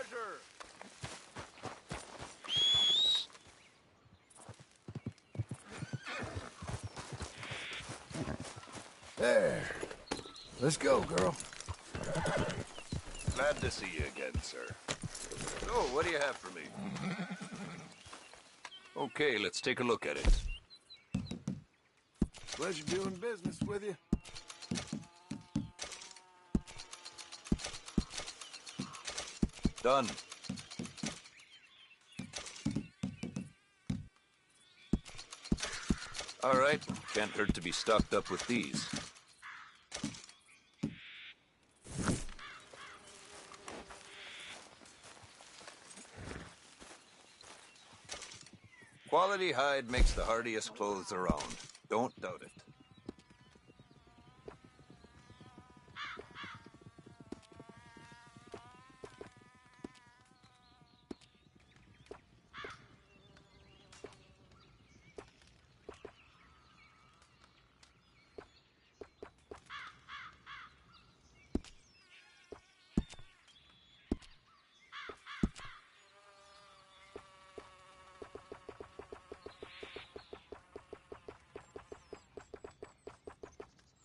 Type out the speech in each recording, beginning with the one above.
treasure! There. Let's go, girl. Glad to see you again, sir. Oh, what do you have for me? Okay, let's take a look at it. Pleasure doing business with you. Done. All right, can't hurt to be stocked up with these. Quality hide makes the hardiest clothes around. Don't doubt it.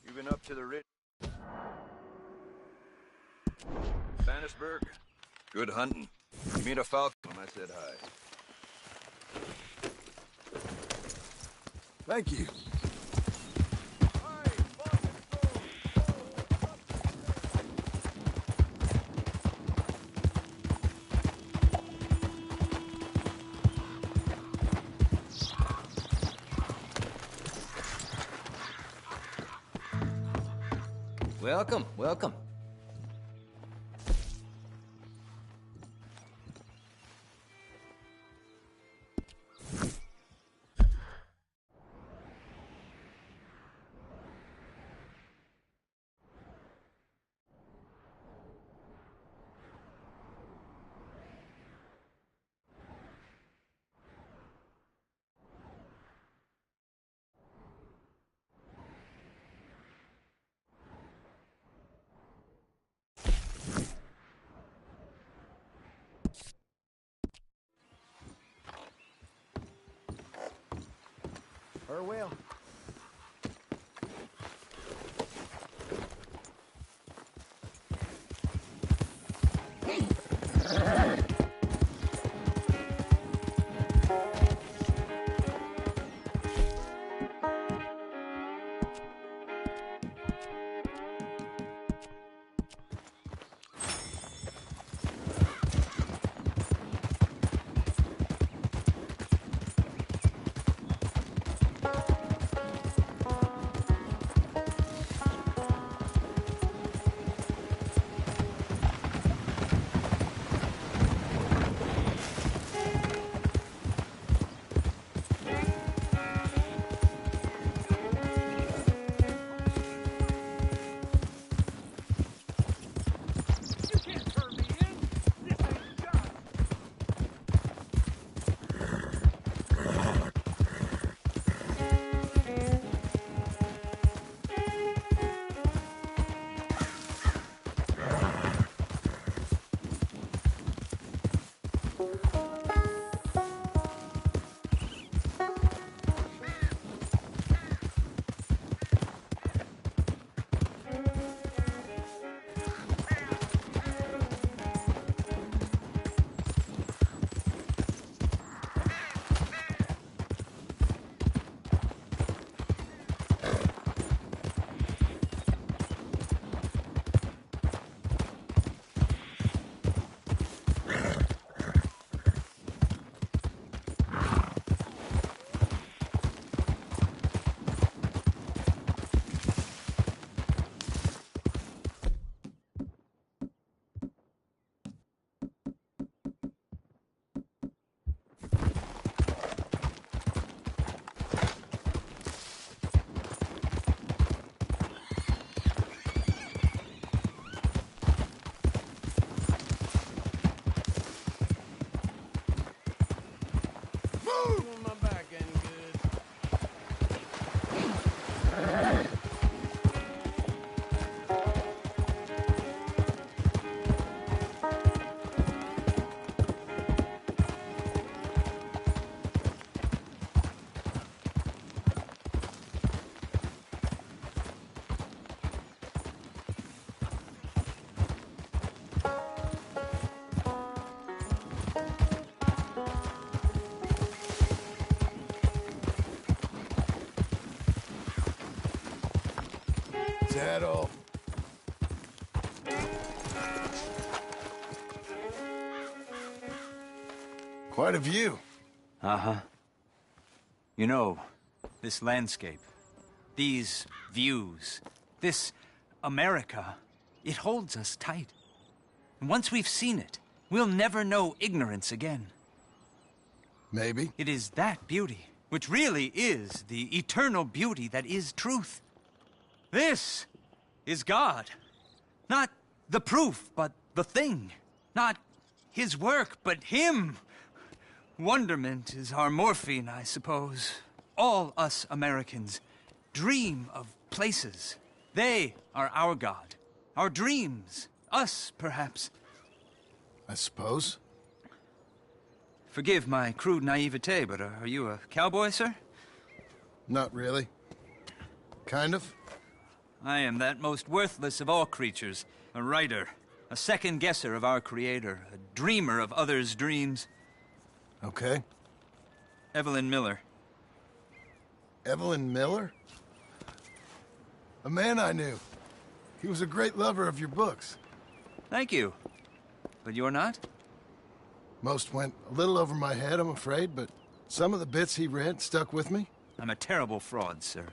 You've been up to the ridge. Bannisburg. Good hunting. You meet a falcon when I said hi. Thank you. Welcome, welcome. Or will. that all? Quite a view. Uh-huh. You know, this landscape, these views, this America, it holds us tight. And once we've seen it, we'll never know ignorance again. Maybe. It is that beauty, which really is the eternal beauty that is truth. This is God. Not the proof, but the thing. Not his work, but him. Wonderment is our morphine, I suppose. All us Americans dream of places. They are our God. Our dreams. Us, perhaps. I suppose. Forgive my crude naivete, but are you a cowboy, sir? Not really. Kind of. I am that most worthless of all creatures. A writer. A second-guesser of our Creator. A dreamer of others' dreams. Okay. Evelyn Miller. Evelyn Miller? A man I knew. He was a great lover of your books. Thank you. But you're not? Most went a little over my head, I'm afraid, but some of the bits he read stuck with me. I'm a terrible fraud, sir.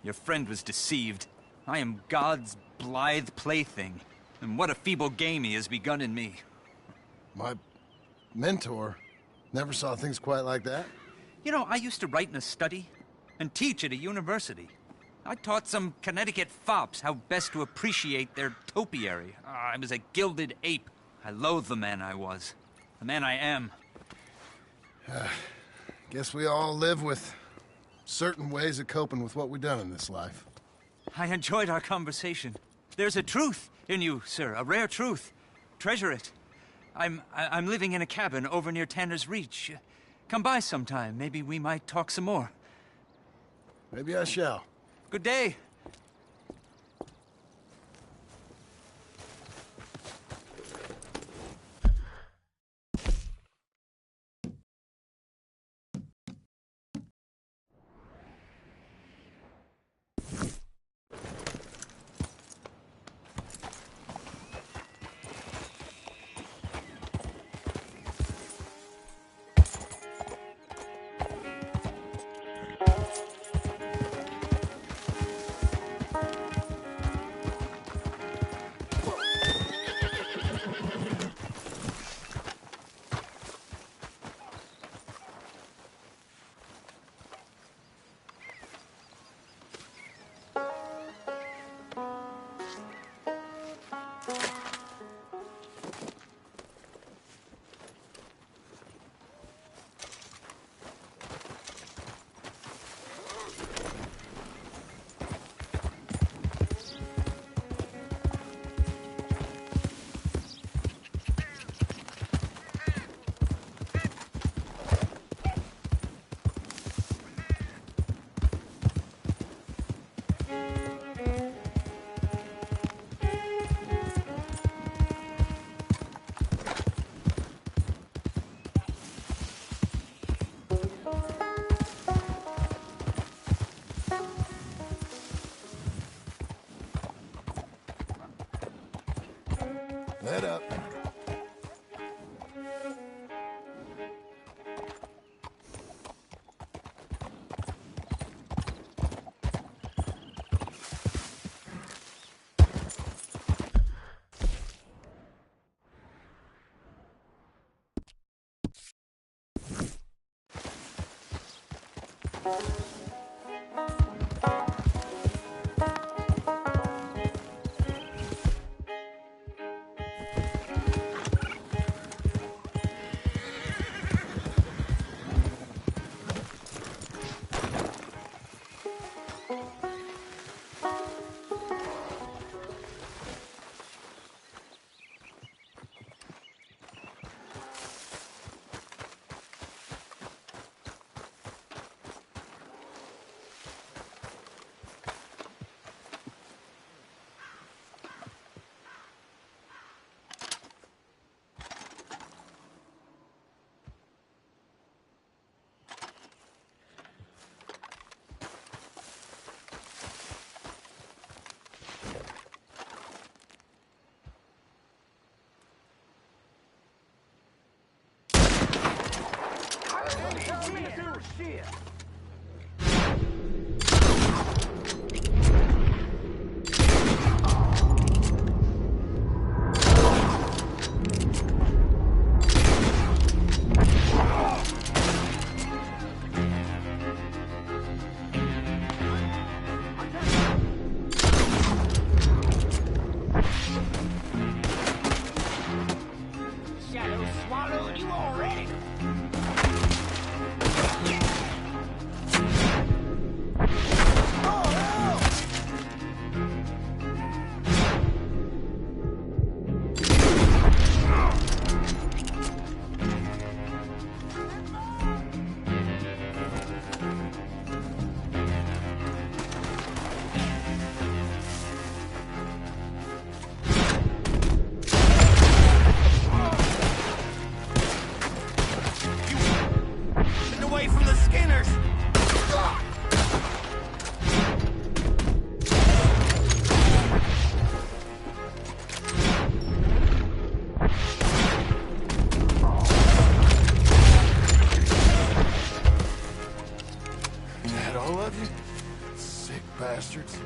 Your friend was deceived. I am God's blithe plaything. And what a feeble game he has begun in me. My mentor never saw things quite like that. You know, I used to write in a study and teach at a university. I taught some Connecticut fops how best to appreciate their topiary. I was a gilded ape. I loathe the man I was. The man I am. Guess we all live with certain ways of coping with what we've done in this life. I enjoyed our conversation. There's a truth in you, sir, a rare truth. Treasure it. I'm living in a cabin over near Tanner's Reach. Come by sometime. Maybe we might talk some more. Maybe I shall. Good day. Let up. shit! Shadow swallowed you already! Away from the Skinners! That all of you? Sick bastards.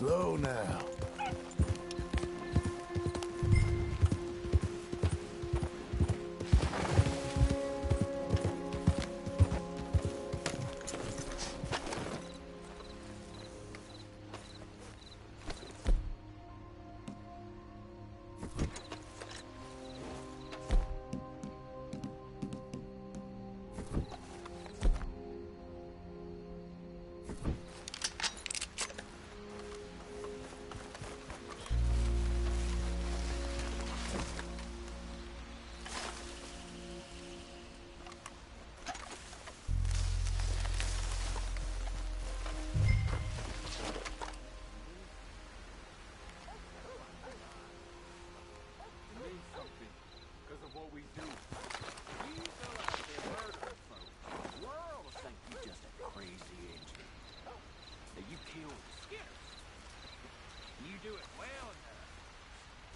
Slow now.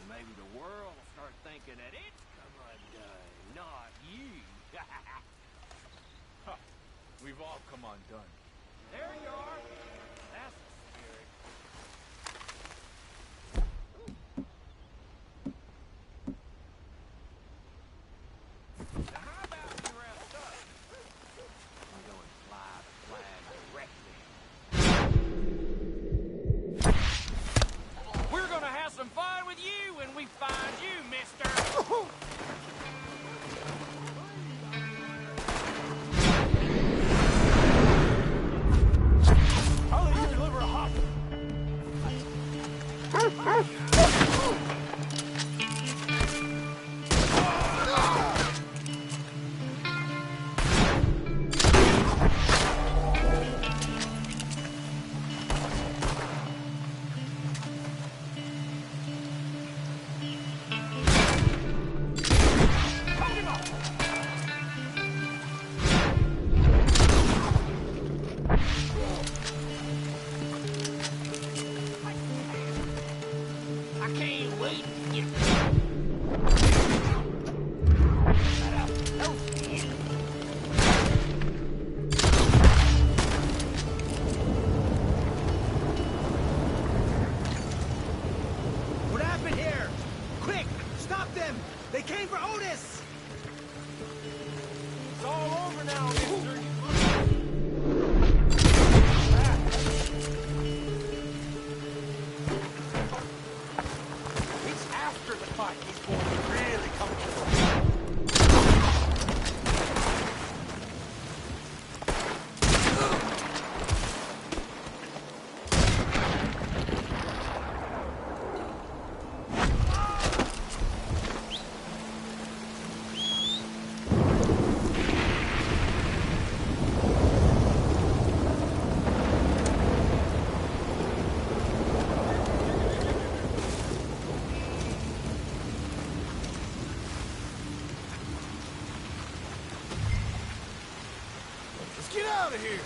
Maybe the world will start thinking that it's come undone, not you. Huh. We've all come undone. There you are. That's the spirit. Now how about we rest up? I'm going to fly the flag directly. We're gonna have some fun with you when we find you, mister! I'll let you deliver a hop! I can't wait to get What happened here? Quick! Stop them! They came for Otis! It's all over now, mister. It's after the fight he's going to really come to Let's get out of here.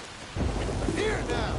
Here now.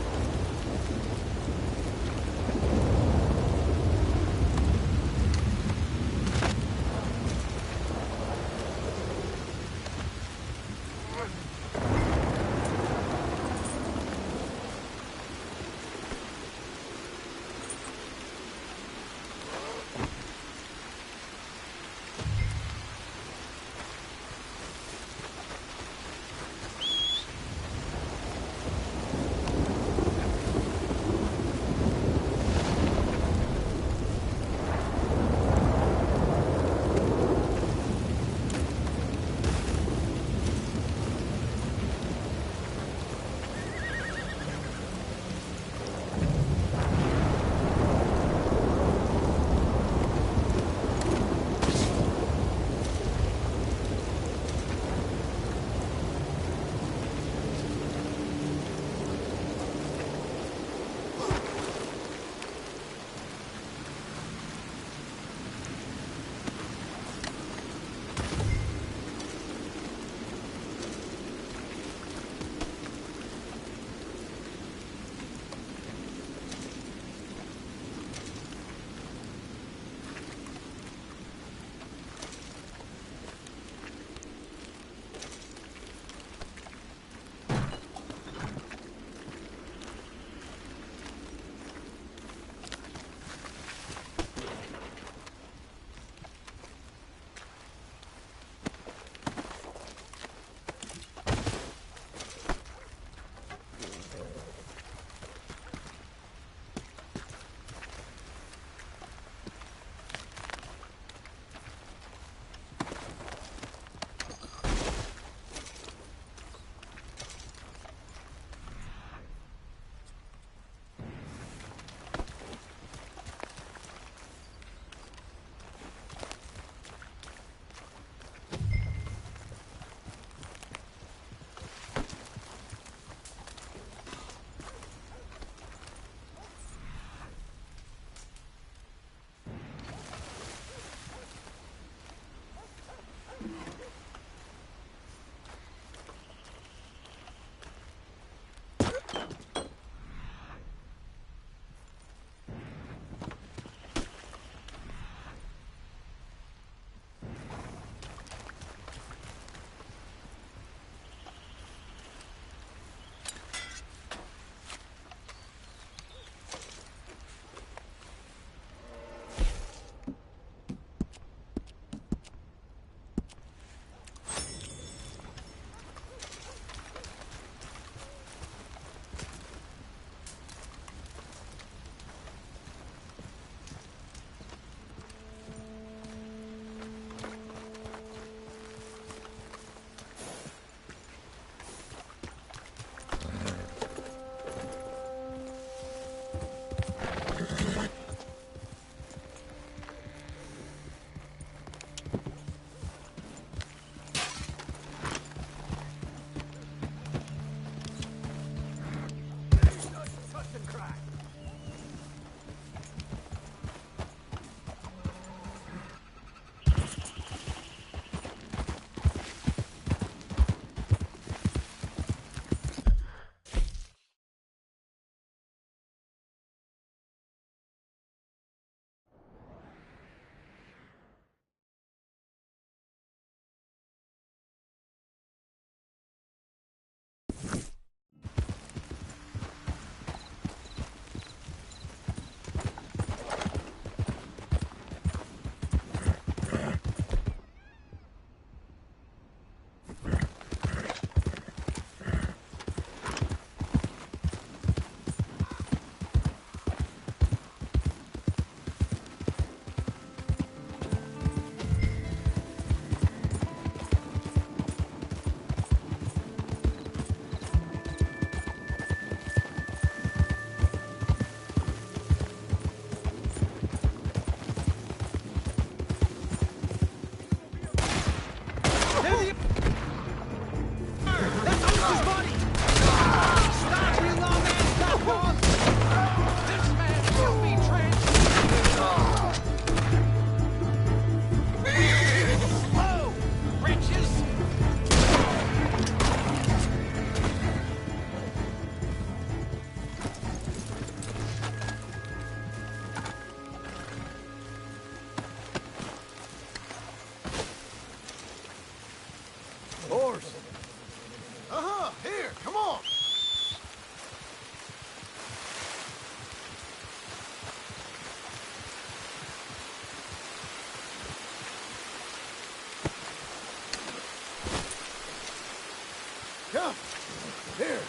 Here.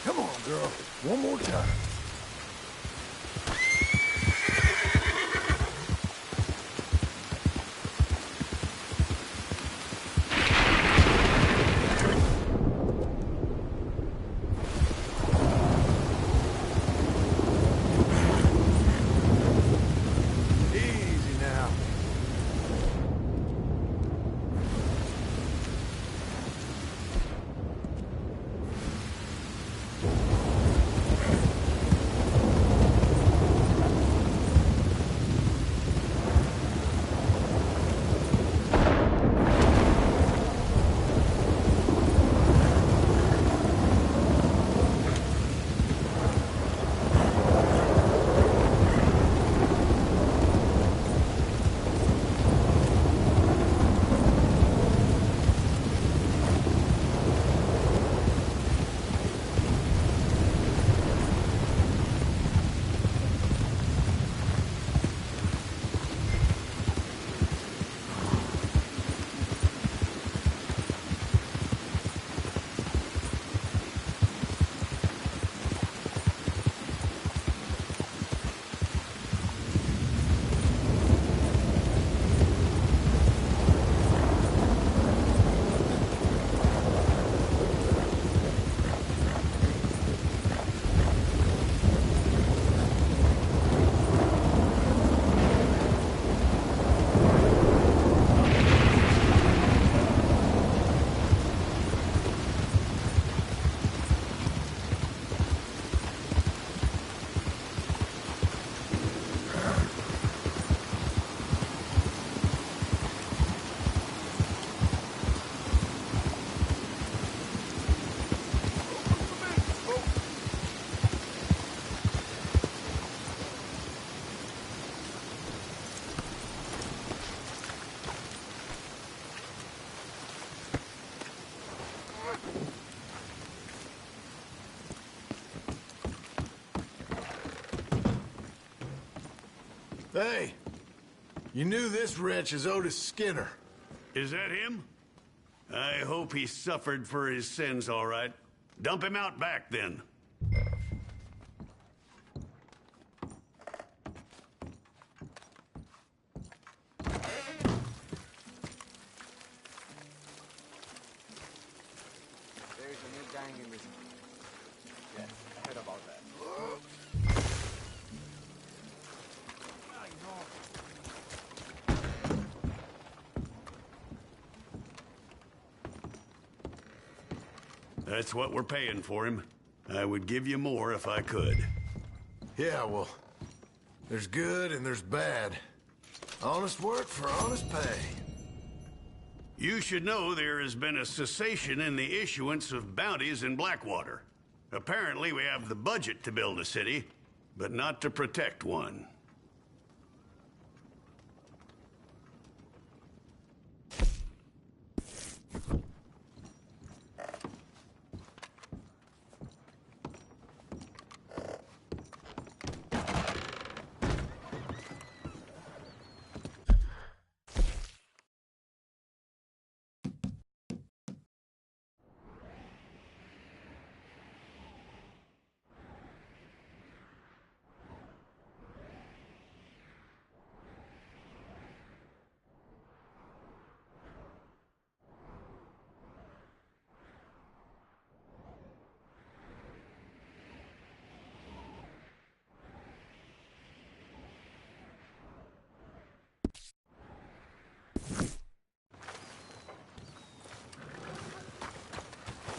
Come on, girl. One more time. Easy now. Hey, you knew this wretch is Otis Skinner. Is that him? I hope he suffered for his sins, all right. Dump him out back, then. There's a new gang in this. Yes, I heard about that. That's what we're paying for him. I would give you more if I could. Yeah, well, there's good and there's bad. Honest work for honest pay. You should know there has been a cessation in the issuance of bounties in Blackwater. Apparently, we have the budget to build a city, but not to protect one.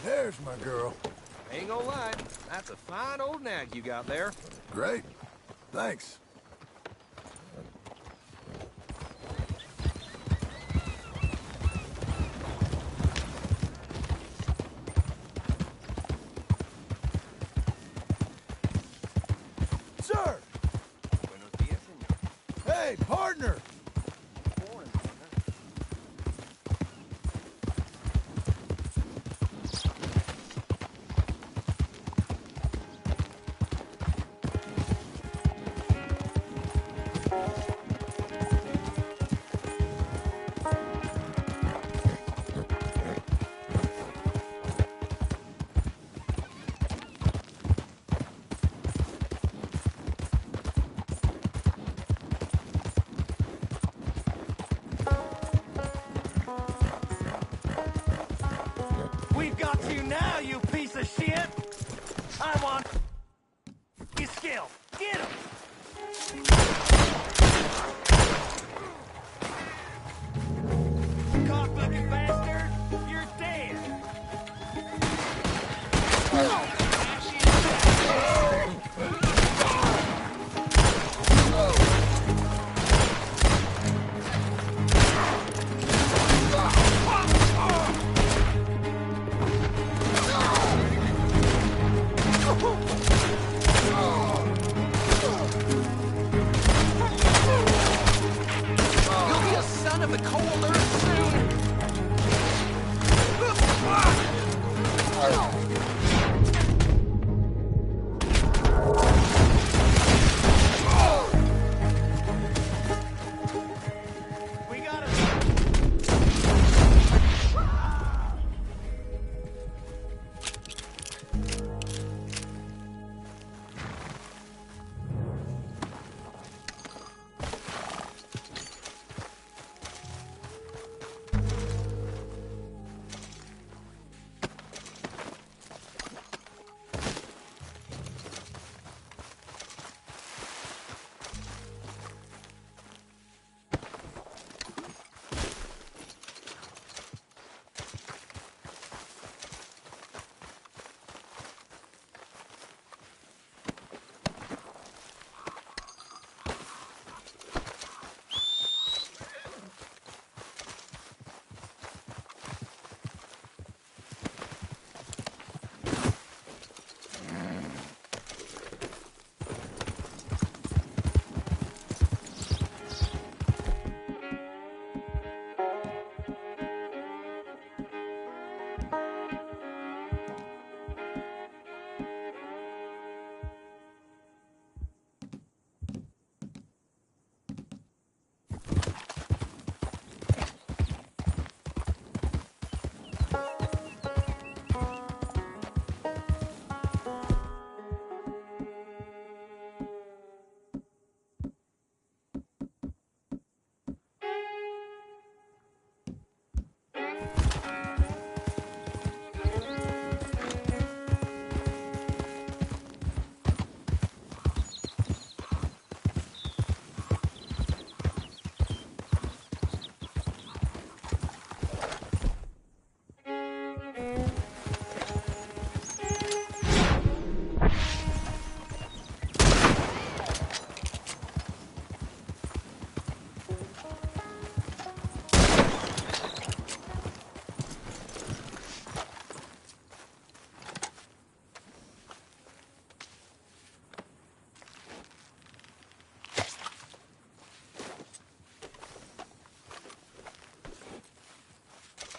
There's my girl. Ain't gonna lie, that's a fine old nag you got there. Great. Thanks. Sir! Buenos dias, señor. Hey, partner! Morning, partner. now, you piece of shit! I want your skill. Get him! Cock-looking bastard! You're dead! You'll be a son of the cold earth soon. We got it!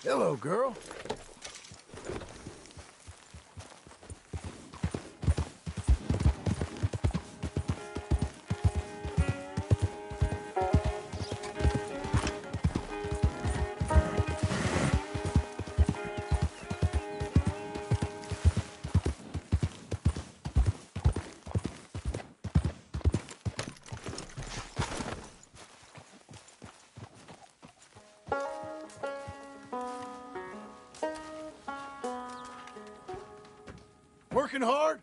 Hello, girl. Working hard?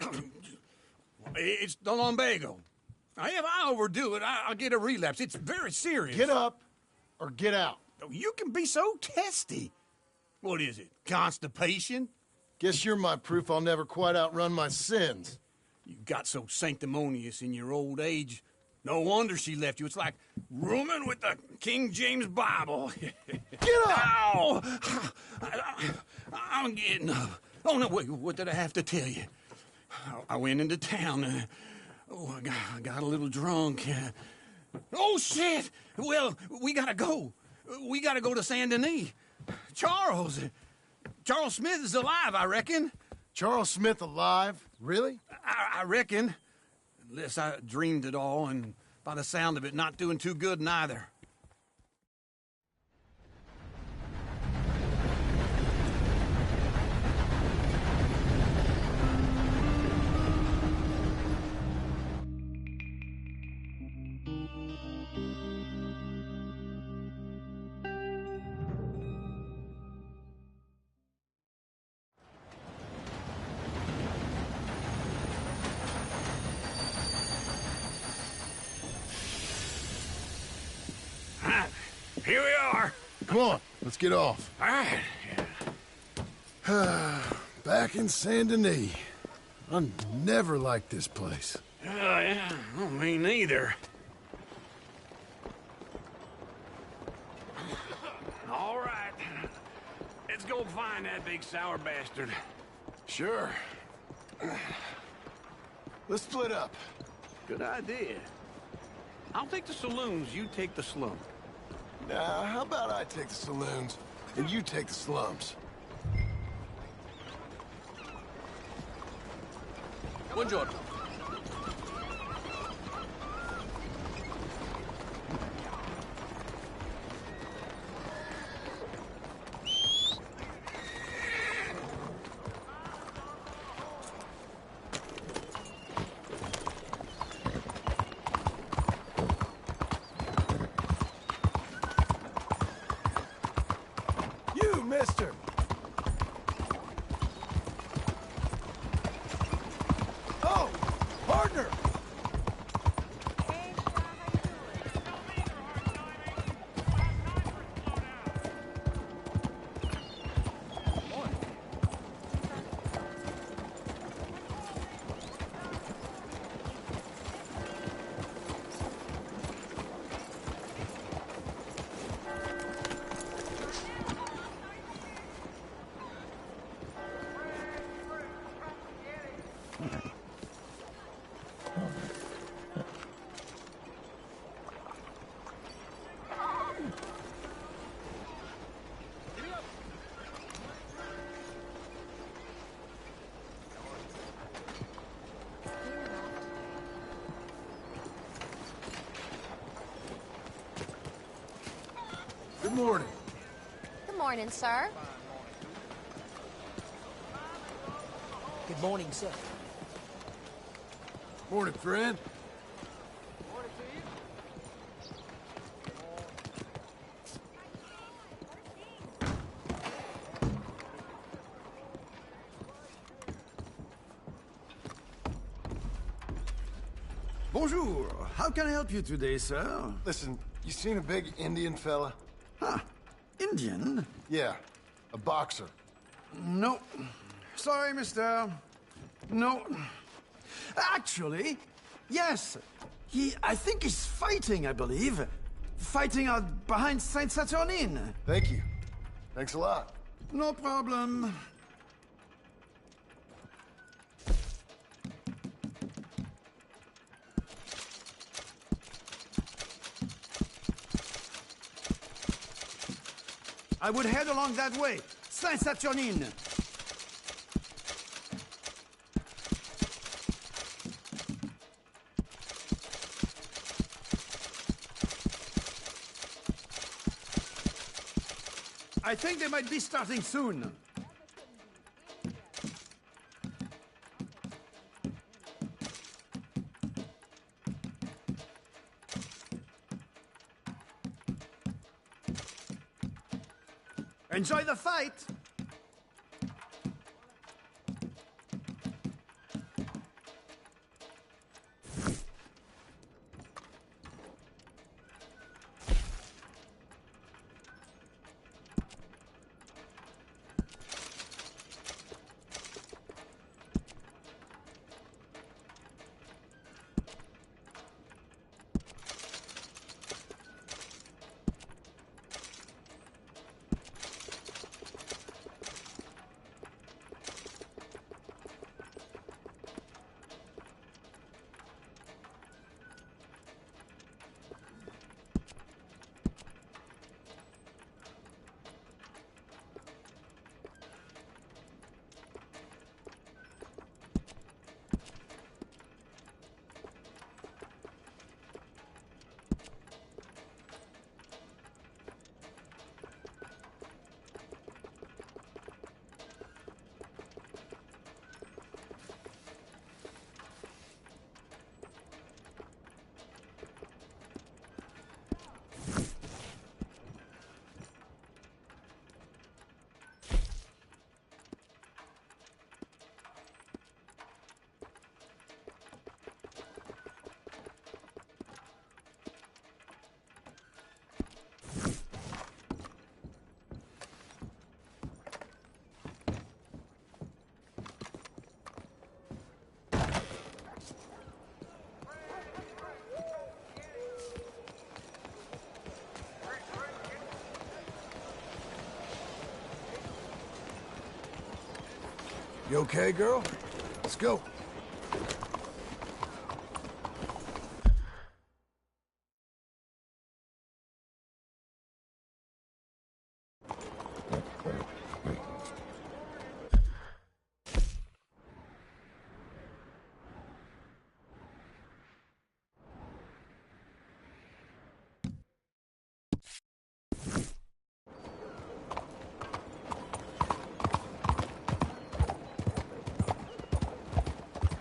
It's the lumbago. If I overdo it, I'll get a relapse. It's very serious. Get up or get out. You can be so testy. What is it, constipation? Guess you're my proof I'll never quite outrun my sins. You got so sanctimonious in your old age. No wonder she left you. It's like rooming with the King James Bible. Get up! Ow! I'm getting up. Oh, no, wait, what did I have to tell you? I went into town. I got a little drunk. Oh, shit! Well, we gotta go. We gotta go to Saint Denis. Charles Smith is alive, I reckon. Charles Smith alive? Really? I reckon. Unless I dreamed it all, and by the sound of it, not doing too good neither. Here we are. Come on, let's get off. All right. Back in Saint Denis. I never liked this place. Yeah, well, me neither. All right. Let's go find that big sour bastard. Sure. Let's split up. Good idea. I'll take the saloons, you take the slum. Now, how about I take the saloons and you take the slums? Buongiorno. You, mister! Oh, partner! Good morning. Good morning, sir. Good morning, sir. Morning, friend. Bonjour. How can I help you today, sir? Listen, you seen a big Indian fella? Huh. Indian? Yeah, a boxer. No. Sorry, mister. No. Actually, yes. I think he's fighting, I believe. Fighting out behind Saint Saturnine. Thank you. Thanks a lot. No problem. I would head along that way. Saint Saturnine. I think they might be starting soon. Enjoy the fight! You okay, girl? Let's go.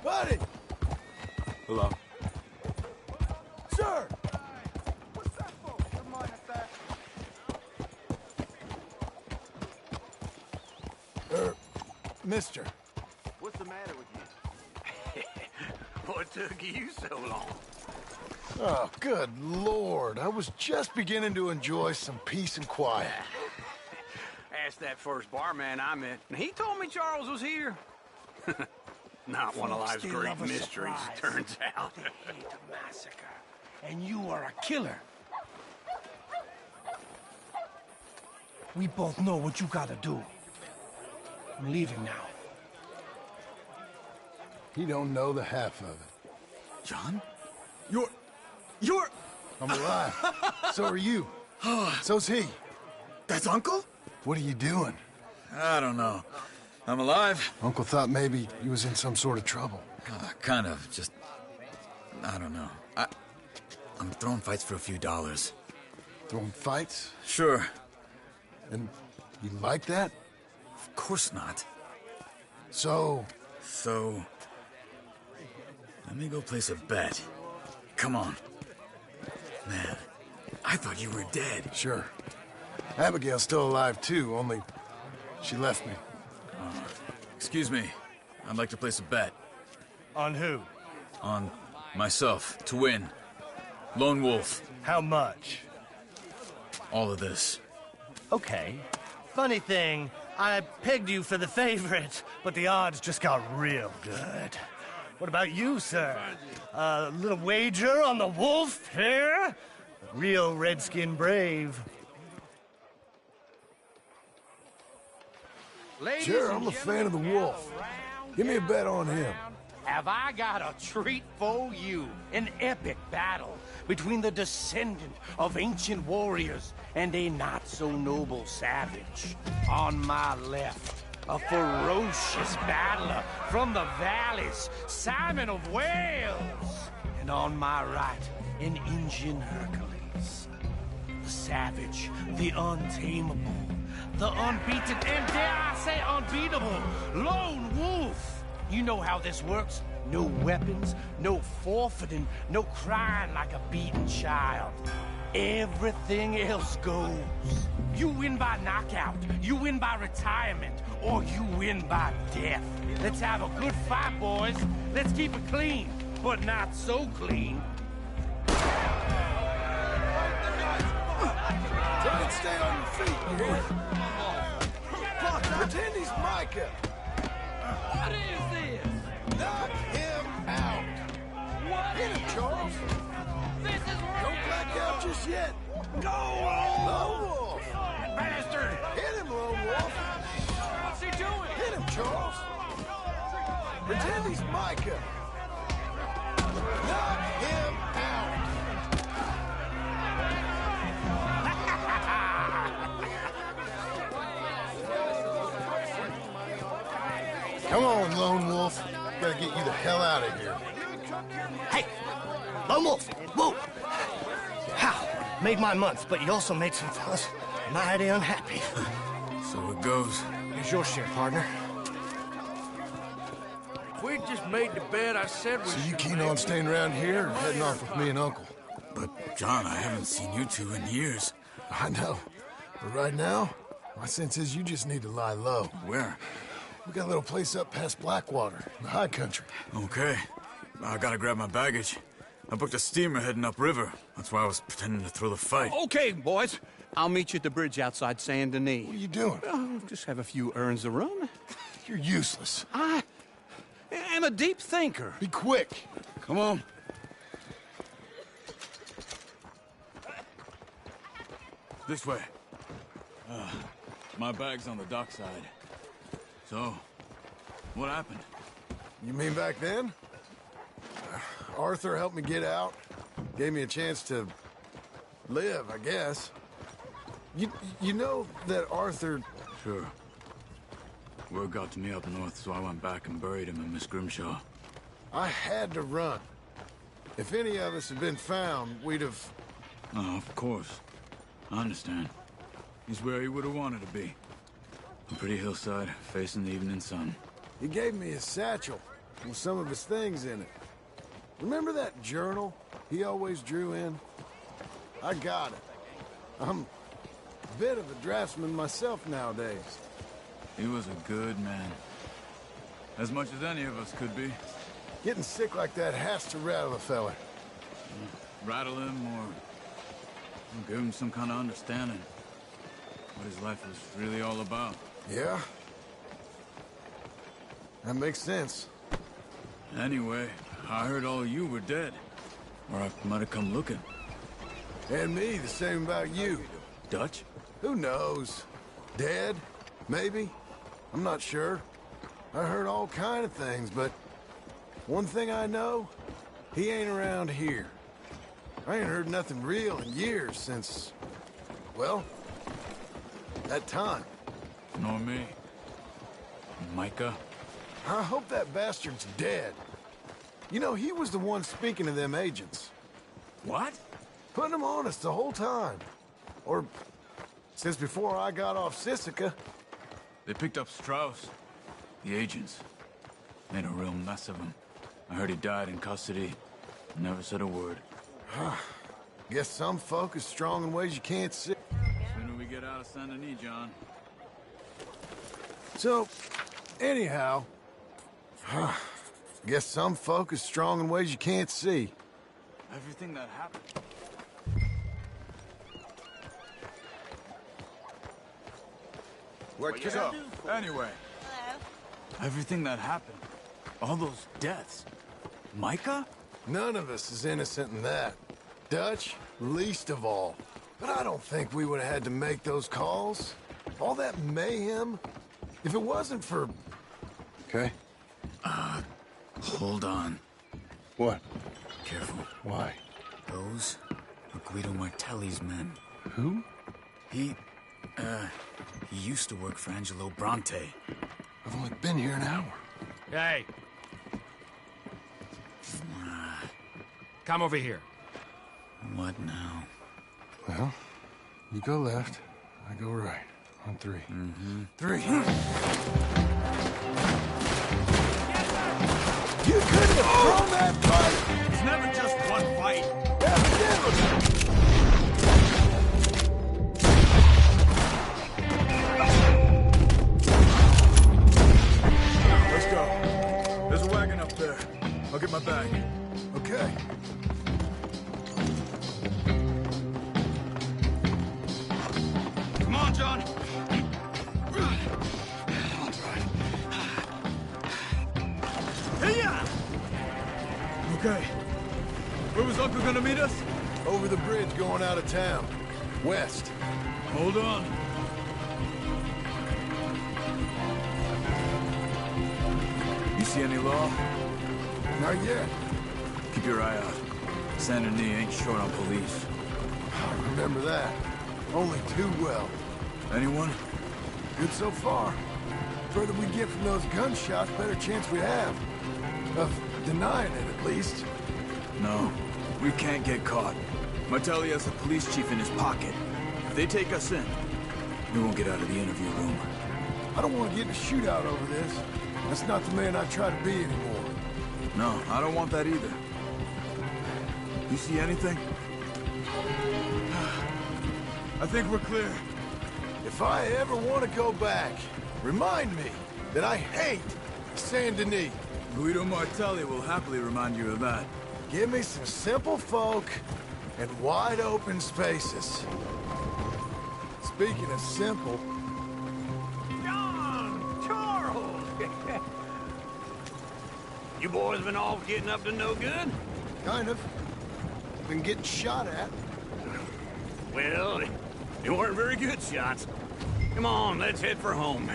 Buddy! Hello. Sir! What's that for? Good morning, sir. Mister. What's the matter with you? What took you so long? Oh, good Lord. I was just beginning to enjoy some peace and quiet. Asked that first barman I met, and he told me Charles was here. Not one of life's great mysteries, turns out. They hate a massacre, and you are a killer. We both know what you gotta do. I'm leaving now. He don't know the half of it. John? You're... I'm alive. So are you. So's he. That's Uncle? What are you doing? I don't know. I'm alive. Uncle thought maybe you was in some sort of trouble. Kind of. Just... I don't know. I'm throwing fights for a few dollars. Throwing fights? Sure. And you like that? Of course not. So... Let me go place a bet. Come on. Man, I thought you were dead. Sure. Abigail's still alive, too, only she left me. Excuse me. I'd like to place a bet. On who? On myself, to win. Lone Wolf. How much? All of this. Okay. Funny thing, I pegged you for the favorite, but the odds just got real good. What about you, sir? A little wager on the wolf here? Real redskin brave. Sure, I'm a fan of the wolf. Give me a bet on him. Have I got a treat for you? An epic battle between the descendant of ancient warriors and a not-so-noble savage. On my left, a ferocious battler from the valleys, Simon of Wales. And on my right, an Indian Hercules. The savage, the untamable, the unbeaten, and dare I say unbeatable, Lone Wolf. You know how this works. No weapons, no forfeiting, no crying like a beaten child. Everything else goes. You win by knockout, you win by retirement, or you win by death. Let's have a good fight, boys. Let's keep it clean, but not so clean. Try and stay on your feet, you hear? Pretend he's Micah. What is this? Knock him out. What Hit him, Charles. This is Don't black out just yet. Go! Lone Wolf. Bastard! Hit him, Lone Wolf. What's he doing? Hit him, Charles. Pretend he's Micah. Knock him out. Come on, Lone Wolf. Gotta get you the hell out of here. Hey! Lone Wolf! Whoa! How? Made my month, but you also made some fellas mighty unhappy. So it goes. Here's your share, partner. We just made the bed. I said we So you should keen make. on staying around here or heading off with me and Uncle? But, John, I haven't seen you two in years. I know. But right now, my sense is you just need to lie low. Where? We got a little place up past Blackwater, in the high country. Okay. I gotta grab my baggage. I booked a steamer heading upriver. That's why I was pretending to throw the fight. Okay, boys. I'll meet you at the bridge outside Saint Denis. What are you doing? Oh, just have a few errands to run. You're useless. I am a deep thinker. Be quick. Come on. This way. My bag's on the dockside. So, What happened? You mean back then? Arthur helped me get out. Gave me a chance to live, I guess. You know that Arthur... Sure. Word got to me up north, so I went back and buried him in Miss Grimshaw. I had to run. If any of us had been found, we'd have... Oh, of course. I understand. He's where he would have wanted to be. A pretty hillside, facing the evening sun. He gave me his satchel with some of his things in it. Remember that journal he always drew in? I got it. I'm a bit of a draftsman myself nowadays. He was a good man. As much as any of us could be. Getting sick like that has to rattle a fella. Rattle him or give him some kind of understanding. What his life was really all about. Yeah? That makes sense. Anyway, I heard all you were dead. Or I might have come looking. And me, the same about you. Dutch? Who knows? Dead? Maybe? I'm not sure. I heard all kind of things, but... one thing I know, he ain't around here. I ain't heard nothing real in years since... well... that time. Nor me. Micah? I hope that bastard's dead. You know, he was the one speaking to them agents. What? Putting them on us the whole time. Or... since before I got off Sisika. They picked up Strauss. The agents. Made a real mess of him. I heard he died in custody. Never said a word. Guess some folk is strong in ways you can't see. Sooner we get out of Saint Denis, John. So, anyhow... guess some folk is strong in ways you can't see. Everything that happened... What's this up? Anyway. Everything that happened. All those deaths. Micah? None of us is innocent in that. Dutch, least of all. But I don't think we would have had to make those calls. All that mayhem. If it wasn't for... Okay. Hold on. What? Careful. Why? Those are Guido Martelli's men. Who? He used to work for Angelo Bronte. I've only been here an hour. Hey. Come over here. What now? Well, you go left, I go right. On three. Mm-hmm. 3. You couldn't have thrown that fight! It's never just one fight. Evidently! Let's go. There's a wagon up there. I'll get my bag. Okay. Come on, John. Okay. Where was Uncle gonna meet us? Over the bridge going out of town. West. Hold on. You see any law? Not yet. Keep your eye out. Saint Denis ain't short on police. I remember that. Only too well. Anyone? Good so far. Further we get from those gunshots, better chance we have. Of denying it, at least. No. We can't get caught. Martelli has the police chief in his pocket. If they take us in, we won't get out of the interview room. I don't want to get in a shootout over this. That's not the man I try to be anymore. No, I don't want that either. You see anything? I think we're clear. If I ever want to go back, remind me that I hate Saint Denis. Guido Martelli will happily remind you of that. Give me some simple folk and wide open spaces. Speaking of simple... John! Charles! You boys been all getting up to no good? Kind of. Been getting shot at. Well, they weren't very good shots. Come on, let's head for home.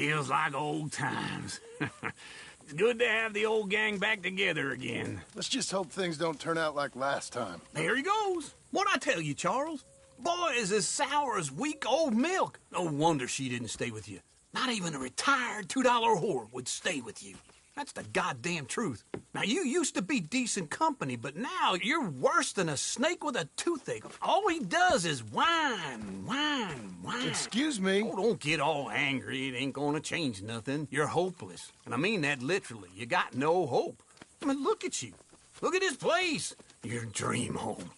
Feels like old times. It's good to have the old gang back together again. Let's just hope things don't turn out like last time. There he goes. What'd I tell you, Charles? Boy is as sour as weak old milk. No wonder she didn't stay with you. Not even a retired $2 whore would stay with you. That's the goddamn truth. Now, you used to be decent company, but now you're worse than a snake with a toothache. All he does is whine, whine, whine. Excuse me? Oh, don't get all angry. It ain't gonna change nothing. You're hopeless. And I mean that literally. You got no hope. I mean, look at you. Look at this place. Your dream home.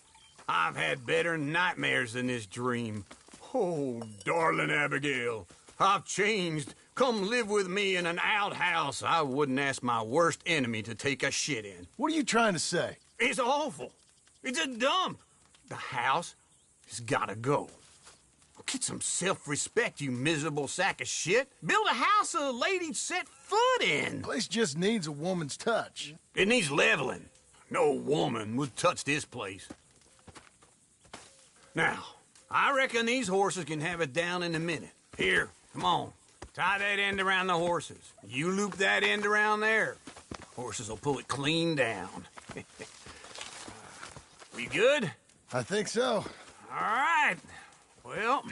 I've had better nightmares than this dream. Oh, darling Abigail, I've changed. Come live with me in an outhouse I wouldn't ask my worst enemy to take a shit in. What are you trying to say? It's awful. It's a dump. The house has gotta go. Get some self-respect, you miserable sack of shit. Build a house a lady'd set foot in. The place just needs a woman's touch. It needs leveling. No woman would touch this place. Now, I reckon these horses can have it down in a minute. Here, come on. Tie that end around the horses. You loop that end around there. Horses will pull it clean down. We good? I think so. All right. Well,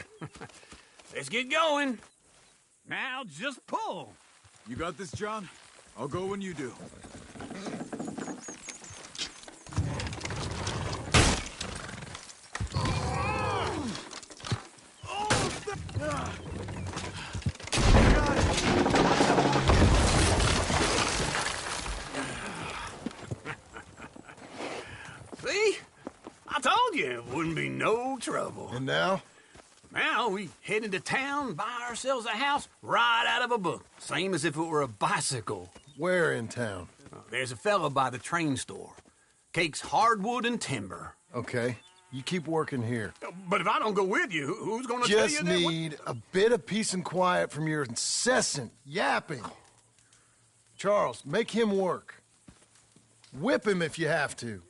let's get going. Now just pull. You got this, John? I'll go when you do. See? I told you it wouldn't be no trouble. And now? Now we head into town, buy ourselves a house right out of a book. Same as if it were a bicycle. Where in town? There's a fella by the train store. Cakes hardwood and timber. Okay. You keep working here. But if I don't go with you, who's gonna tell you Just that? need a bit of peace and quiet from your incessant yapping. Charles, make him work. Whip him if you have to.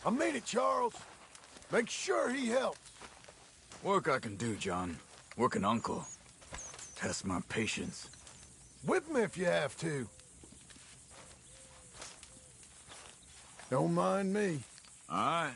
I made it, Charles. Make sure he helps. Work I can do, John. Work an uncle. Test my patience. Whip him if you have to. Don't mind me. All right.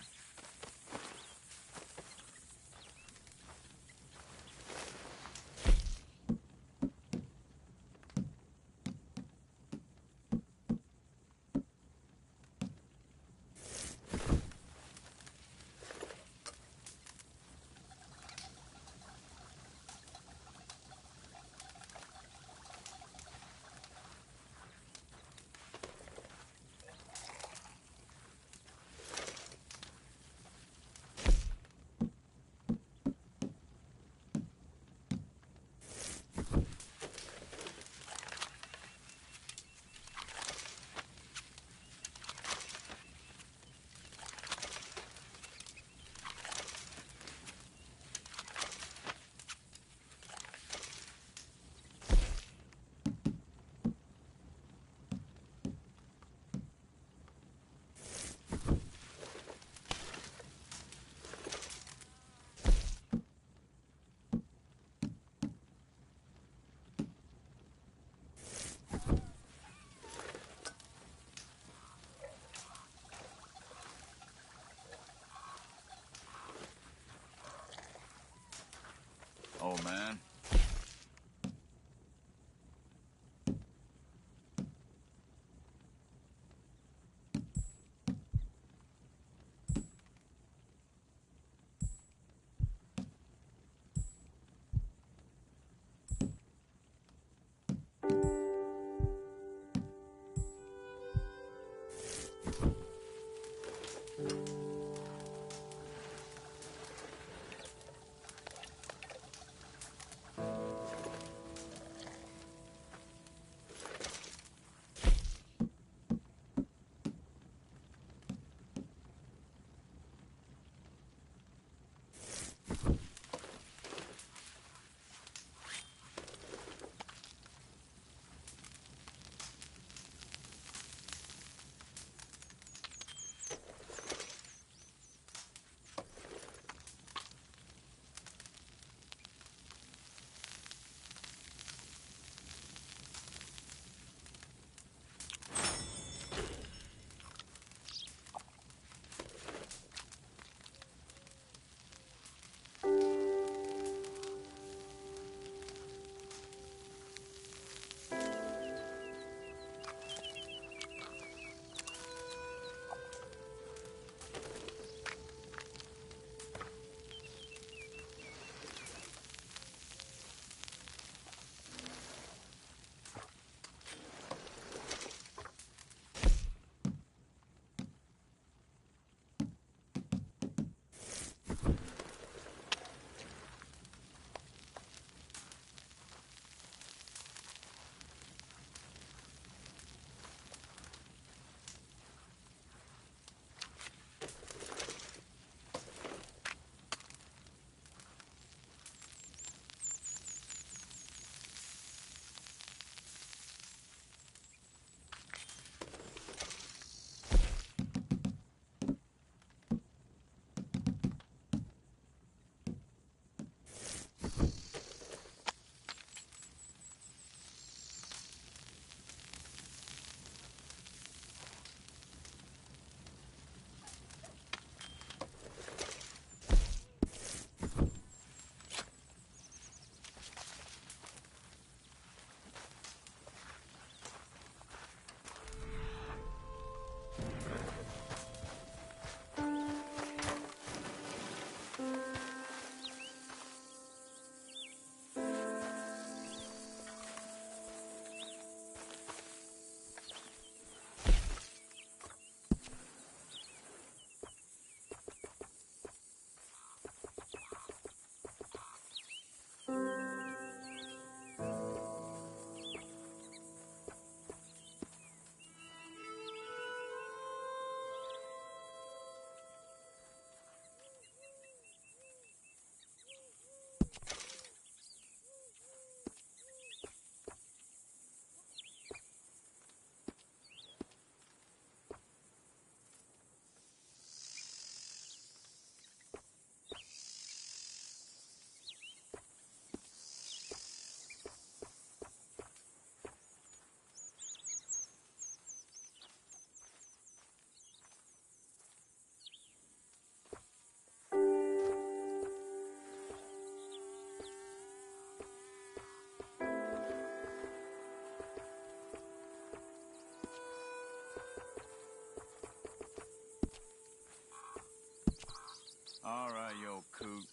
All right, you old coot.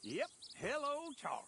Yep. Hello, Charles.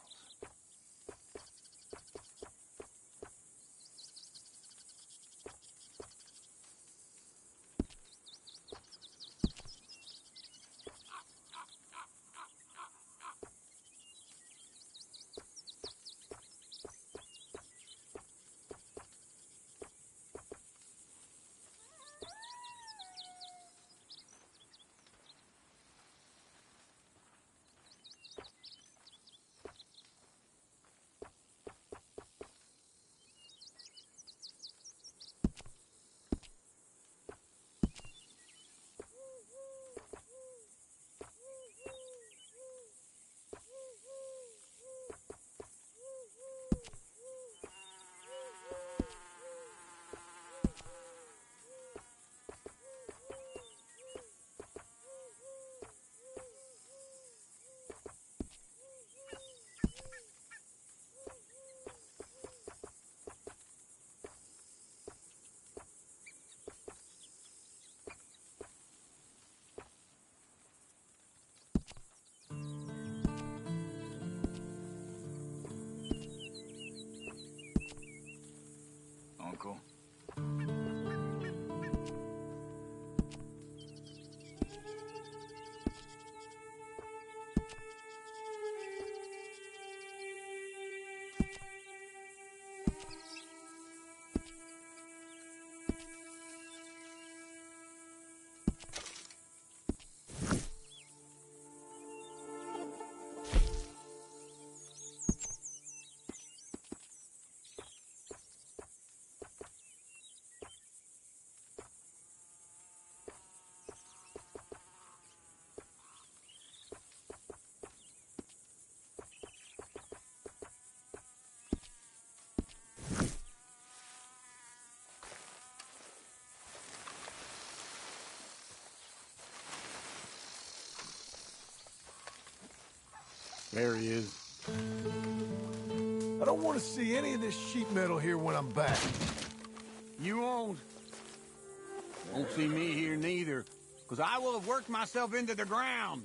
Uncle. There he is. I don't want to see any of this sheet metal here when I'm back. You won't. Won't see me here neither, because I will have worked myself into the ground.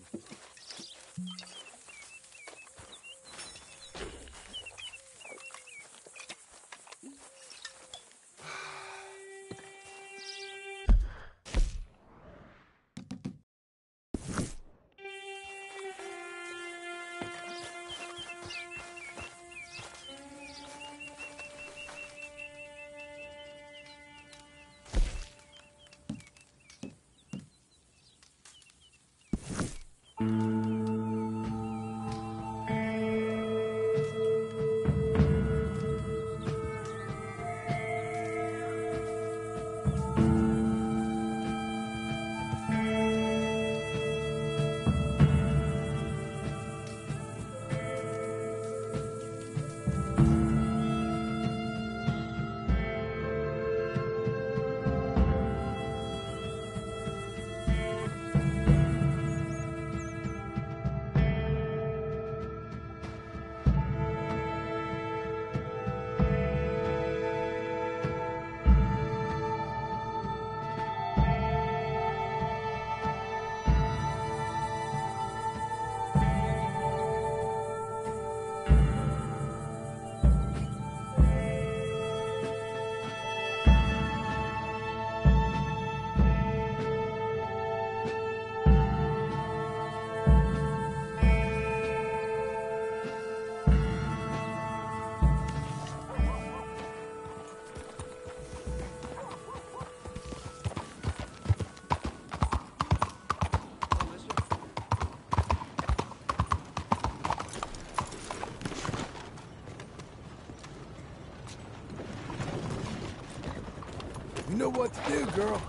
You know what to do, girl.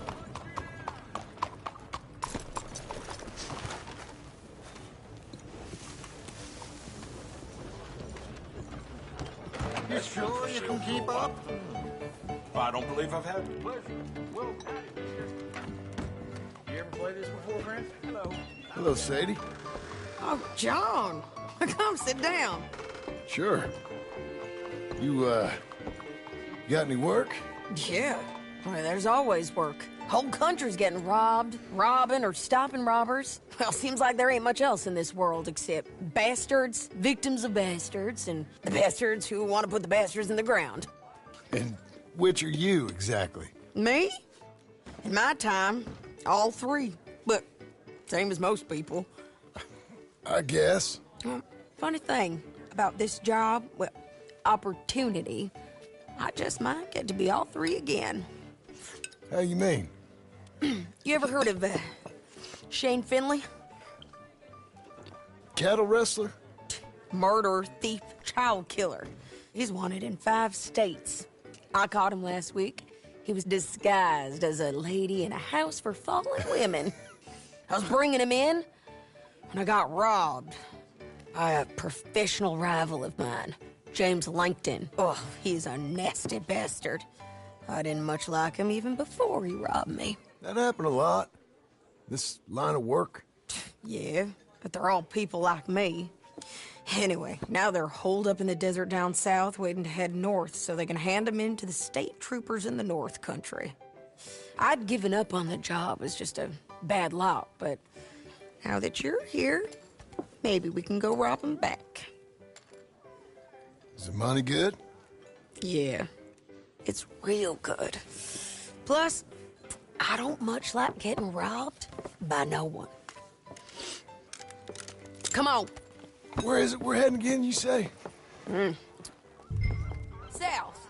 You sure you can keep up? I don't believe I've had the pleasure. Well, you ever play this before, Grant? Hello. Hello, Sadie. Oh, John. Come sit down. Sure. You got any work? Yeah. Well, there's always work. Whole country's getting robbed, robbing, or stopping robbers. Well, seems like there ain't much else in this world except bastards, victims of bastards, and the bastards who want to put the bastards in the ground. And which are you, exactly? Me? In my time, all three. But same as most people. I guess. Funny thing about this job, well, opportunity, I just might get to be all three again. How you mean? You ever heard of Shane Finley? Cattle wrestler? Murderer, thief, child killer. He's wanted in 5 states. I caught him last week. He was disguised as a lady in a house for fallen women. I was bringing him in when I got robbed by a professional rival of mine, James Langton. Oh, he's a nasty bastard. I didn't much like him even before he robbed me. That happened a lot. This line of work. Yeah, but they're all people like me. Anyway, now they're holed up in the desert down south waiting to head north so they can hand them in to the state troopers in the north country. I'd given up on the job as just a bad lot, but now that you're here, maybe we can go rob them back. Is the money good? Yeah, it's real good. Plus, I don't much like getting robbed by no one. Come on. Where is it we're heading again, you say? South.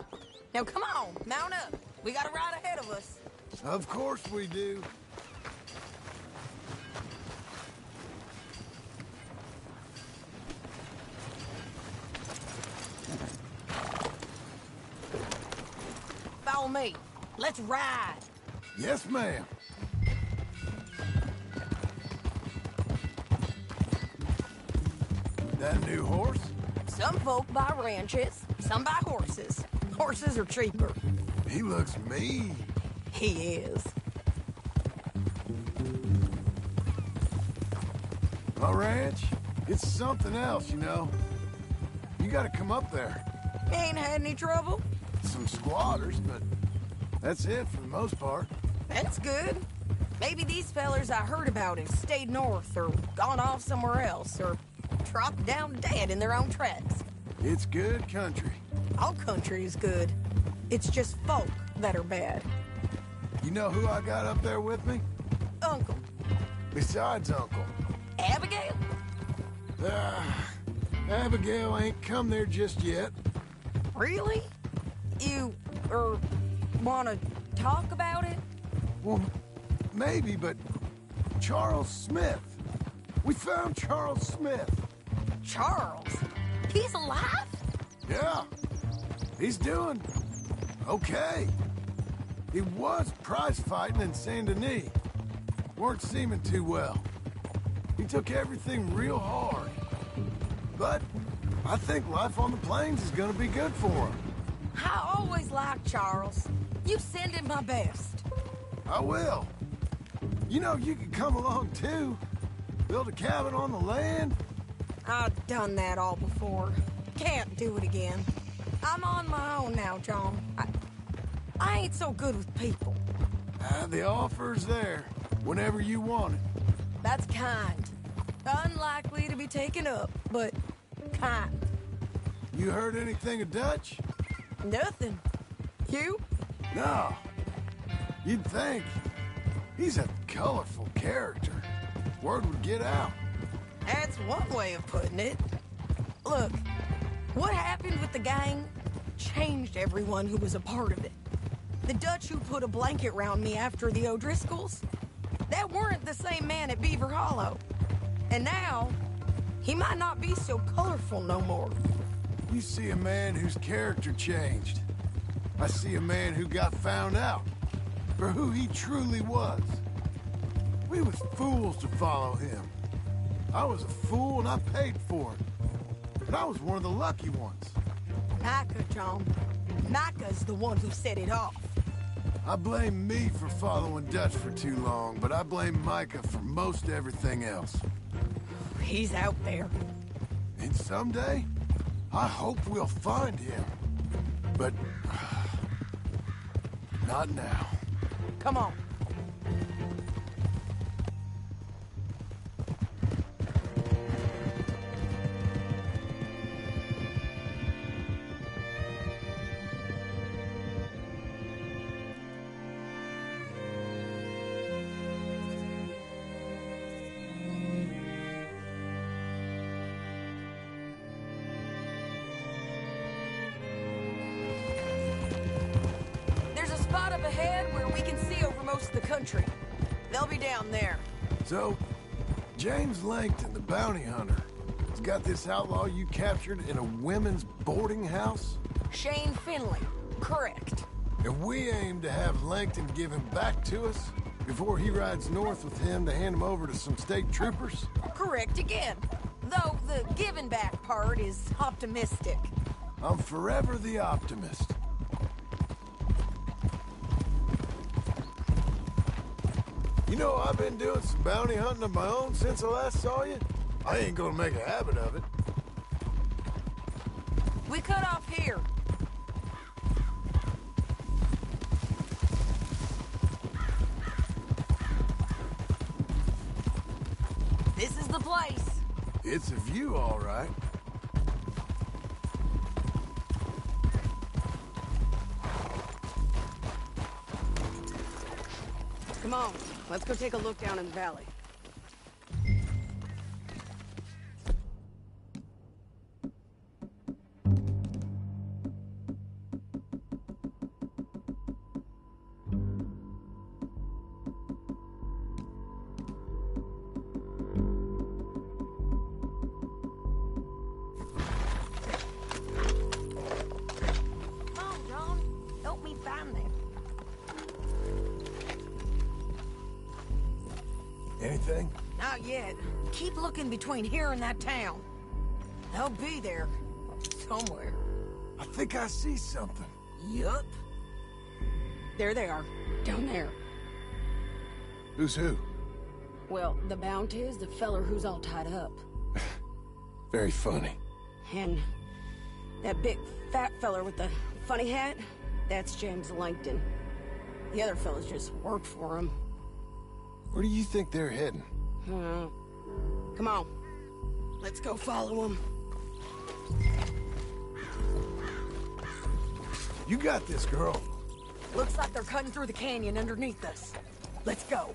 Now come on, mount up. We got a ride ahead of us. Of course we do. Follow me. Let's ride. Yes, ma'am. That new horse? Some folk buy ranches, some buy horses. Horses are cheaper. He looks mean. He is. My ranch, it's something else, you know. You gotta come up there. Ain't had any trouble? Some squatters, but that's it for the most part. That's good. Maybe these fellers I heard about have stayed north or gone off somewhere else or dropped down dead in their own tracks. It's good country. All country is good. It's just folk that are bad. You know who I got up there with me? Uncle. Besides Uncle. Abigail? Abigail ain't come there just yet. Really? You, want to talk about it? Well, maybe, but Charles Smith. We found Charles Smith. Charles? He's alive? Yeah. He's doing okay. He was prize fighting in Saint Denis. Weren't seeming too well. He took everything real hard. But I think life on the plains is gonna be good for him. I always liked Charles. You send him my best. I will. You know, you could come along too. Build a cabin on the land. I've done that all before. Can't do it again. I'm on my own now, John. I ain't so good with people. The offer's there, whenever you want it. That's kind. Unlikely to be taken up, but kind. You heard anything of Dutch? Nothing. You? No. You'd think. He's a colorful character. Word would get out. That's one way of putting it. Look, what happened with the gang changed everyone who was a part of it. The Dutch who put a blanket round me after the O'Driscolls, that weren't the same man at Beaver Hollow. And now, he might not be so colorful no more. You see a man whose character changed. I see a man who got found out for who he truly was. We was fools to follow him. I was a fool and I paid for it. But I was one of the lucky ones. Micah, John. Micah's the one who set it off. I blame me for following Dutch for too long, but I blame Micah for most everything else. He's out there. And someday, I hope we'll find him. But not now. Come on. we can see over most of the country. They'll be down there. So, James Langton, the bounty hunter, has got this outlaw you captured in a women's boarding house? Shane Finley. Correct. And we aim to have Langton give him back to us before he rides north with him to hand him over to some state troopers? Correct again. Though the giving back part is optimistic. I'm forever the optimist. You know, I've been doing some bounty hunting of my own since I last saw you. I ain't gonna make a habit of it. We cut off here. This is the place. It's a view, all right. Come on, let's go take a look down in the valley. Anything? Not yet. Keep looking between here and that town. They'll be there. Somewhere. I think I see something. Yup. There they are. Down there. Who's who? Well, the bounty is the feller who's all tied up. Very funny. And that big fat feller with the funny hat, that's James Langton. The other fellas just work for him. Where do you think they're heading? Come on. Let's go follow them. You got this, girl. Looks like they're cutting through the canyon underneath us. Let's go.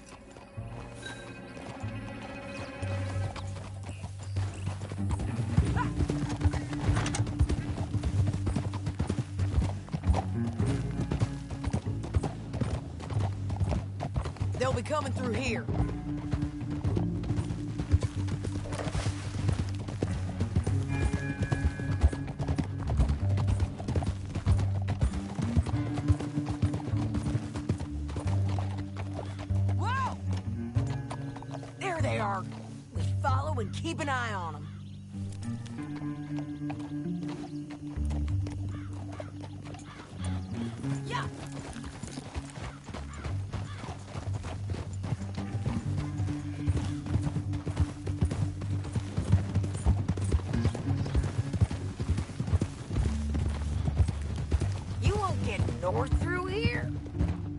They'll be coming through here. Whoa! There they are. We follow and keep an eye on them. Yeah. North through here?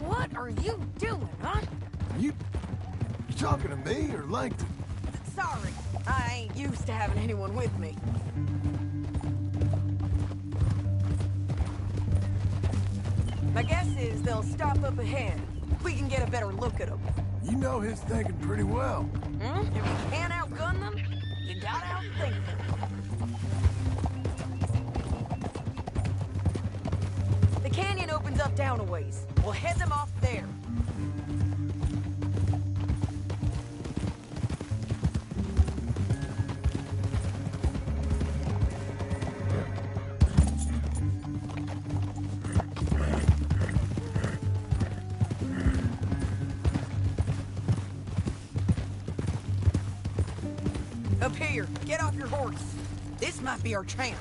What are you doing, huh? You talking to me or Langton? Sorry, I ain't used to having anyone with me. My guess is they'll stop up ahead. We can get a better look at them. You know his thinking pretty well. If you can't outgun them, you gotta outthink them. The canyon opens up down a ways. We'll head them off there. Up here, get off your horse. This might be our chance.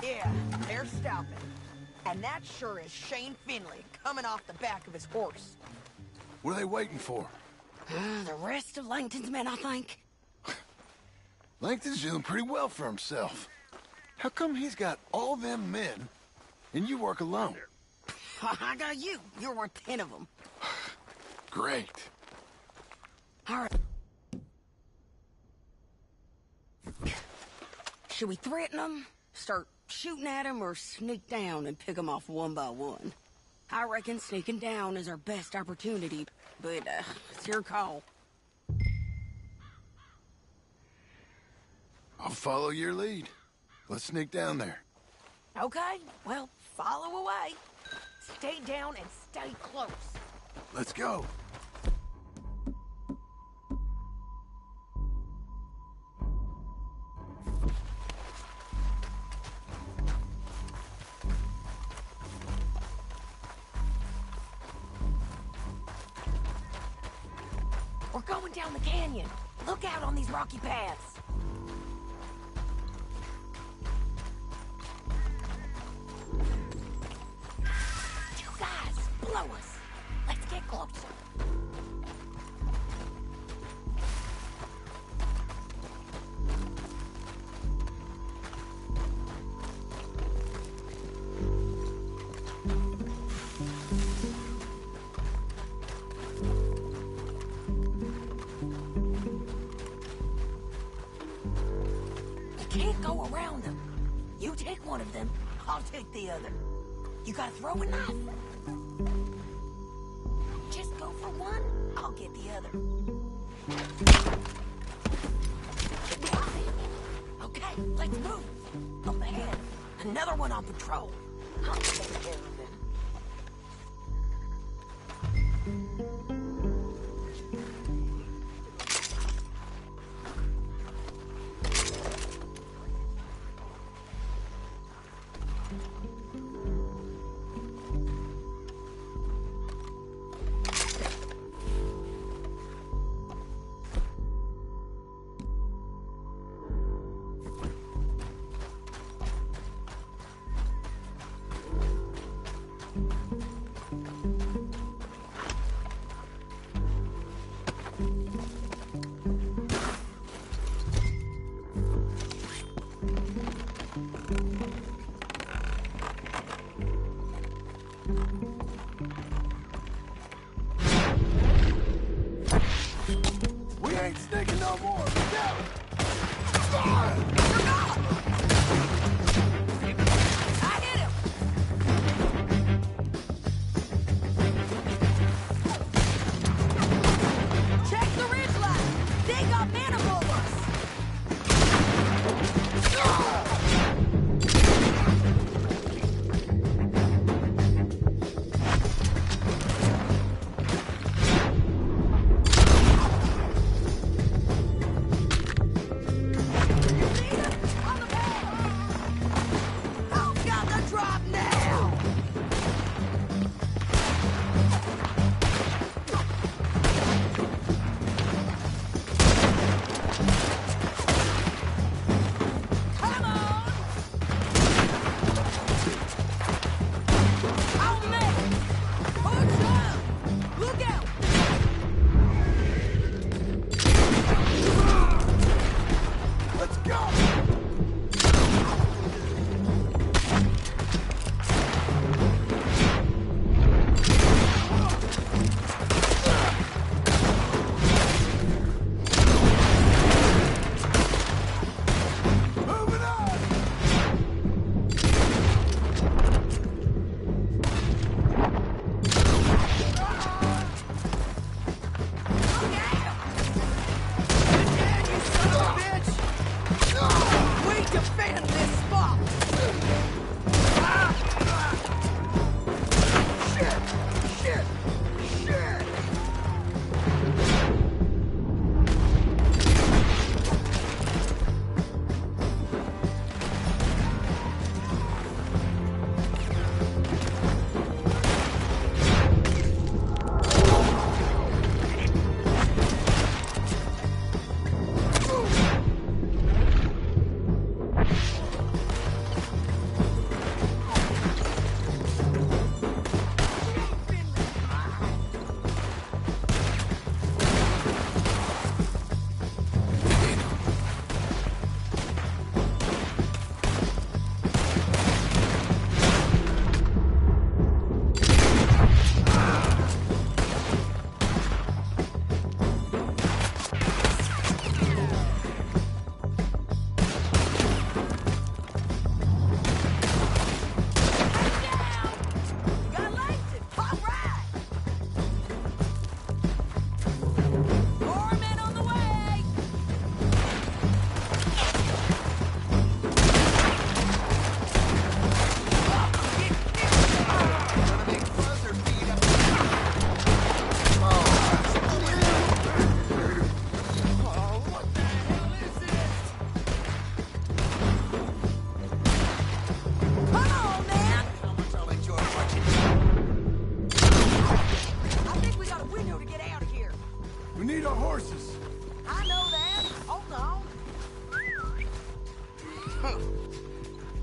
Yeah, they're stopping. And that sure is Shane Finley coming off the back of his horse. What are they waiting for? The rest of Langton's men, I think. Langton's doing pretty well for himself. How come he's got all them men, and you work alone? I got you. You're worth 10 of them. Great. All right. Should we threaten them, start shooting at them, or sneak down and pick them off one by one? I reckon sneaking down is our best opportunity, but it's your call. I'll follow your lead. Let's sneak down there. Okay, well, follow away. Stay down and stay close. Let's go. We're going down the canyon. Look out on these rocky paths. You guys, blow us. Let's get closer. Can't go around them. You take one of them, I'll take the other. You gotta throw a knife. Just go for one, I'll get the other. Get behind. Okay, let's move. Up ahead, another one on patrol. I'll take care of them. We ain't sneaking no more. Look out! I hit him! Check the ridgeline! They got men above us! On the back!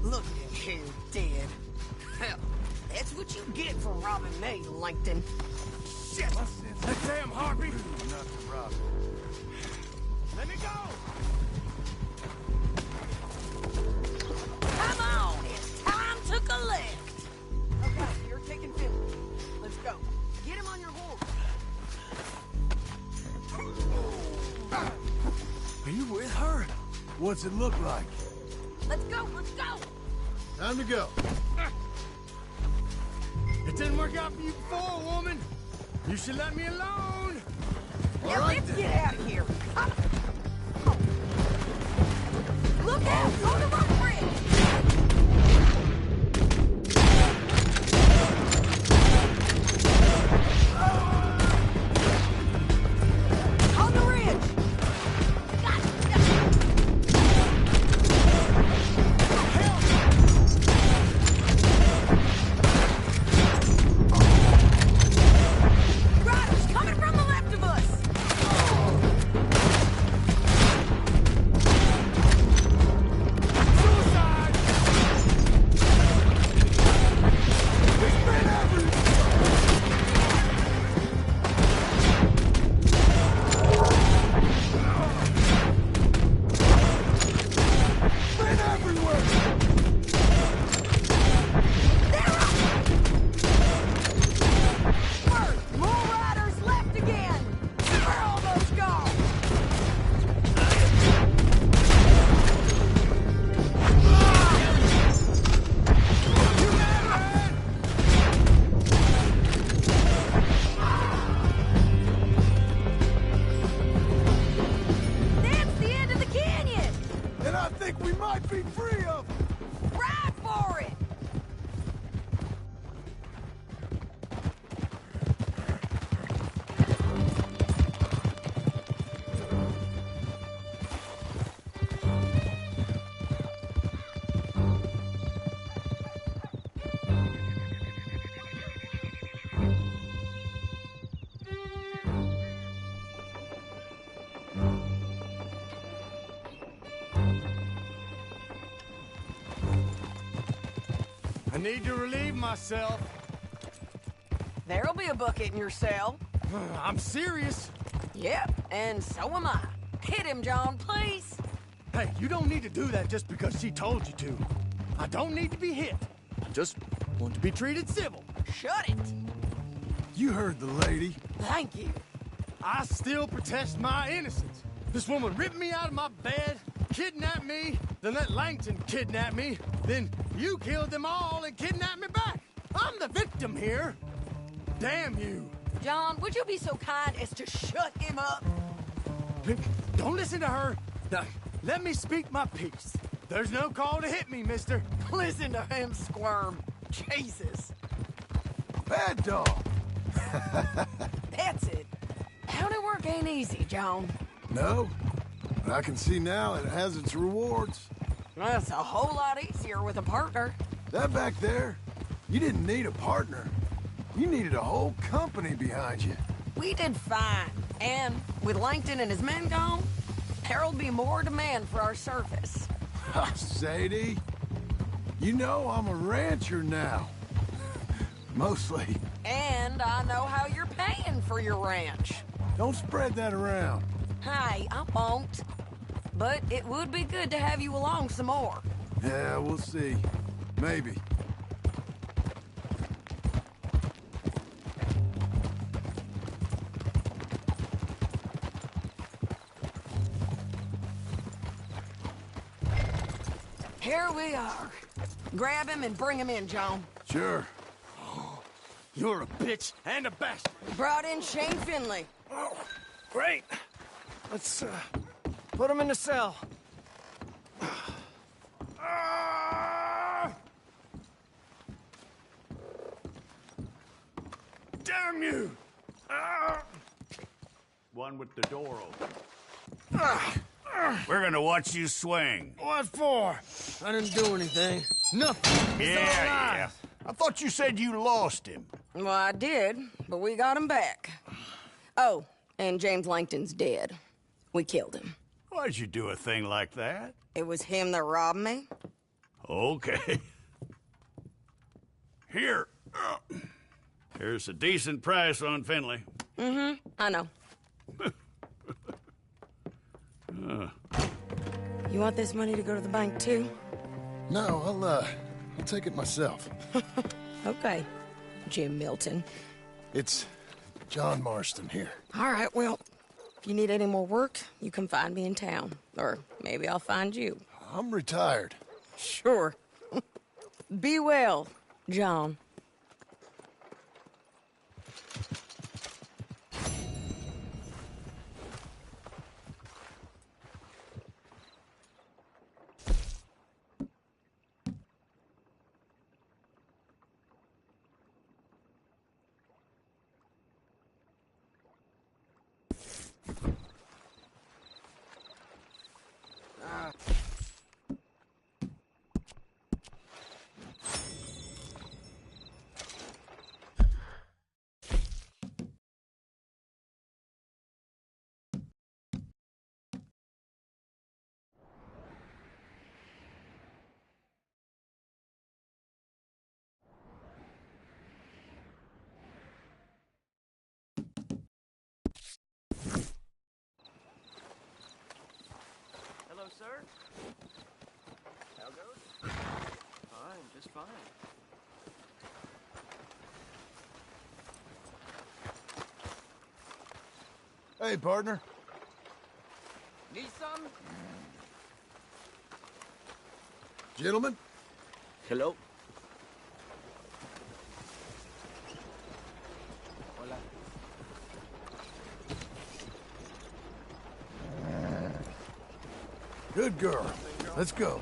Look at you, dead. Hell, that's what you get for robbing me, Langton. Shit! That damn harpy! Not to rob. Let me go! Come on, it's time to collect. Okay, you're taking Philly. Let's go. Get him on your horse. Are you with her? What's it look like? Let's go, let's go. Time to go. It didn't work out for you before, woman. You should let me alone. Now let's get out of here. Come on. Look out on the road bridge. On the ridge. Riders coming from the left of us. Suicide! It's been More riders left again. We're almost gone. That's the end of the canyon. And I think we might be free of them. Ride for it. I need to relieve myself. There'll be a bucket in your cell. I'm serious. Yep, and so am I. Hit him, John, please. Hey, you don't need to do that just because she told you to. I don't need to be hit. I just want to be treated civil. Shut it. You heard the lady. Thank you. I still protest my innocence. This woman ripped me out of my bed, kidnapped me, then let Langton kidnap me, then you killed them all and kidnapped me back. I'm the victim here. Damn you. John, would you be so kind as to shut him up? Don't listen to her. Now, let me speak my piece. There's no call to hit me, mister. Listen to him squirm. Jesus. Bad dog. That's it. County work ain't easy, John. No, but I can see now it has its rewards. That's a whole lot easier with a partner. That back there, you didn't need a partner. You needed a whole company behind you. We did fine. And with Langton and his men gone, there'll be more demand for our service. Sadie, you know I'm a rancher now. Mostly. And I know how you're paying for your ranch. Don't spread that around. Hey, I won't. But it would be good to have you along some more. Yeah, we'll see. Maybe. Here we are. Grab him and bring him in, John. Sure. You're a bitch and a bastard. Brought in Shane Finley. Oh, great. Let's, put him in the cell. Damn you! One with the door open. We're gonna watch you swing. What for? I didn't do anything. Nothing. It's all Yeah. lies. I thought you said you lost him. Well, I did, but we got him back. Oh, and James Langton's dead. We killed him. Why'd you do a thing like that? It was him that robbed me? Okay. Here. Here's a decent price on Finley. Mm-hmm, I know. You want this money to go to the bank, too? No, I'll take it myself. Okay, Jim Milton. It's John Marston here. All right, well, if you need any more work, you can find me in town. Or maybe I'll find you. I'm retired. Sure. Be well, John. Hello, sir. How goes? Fine, just fine. Hey, partner. Need some? Gentlemen? Hello. Hola. Good girl. Let's go.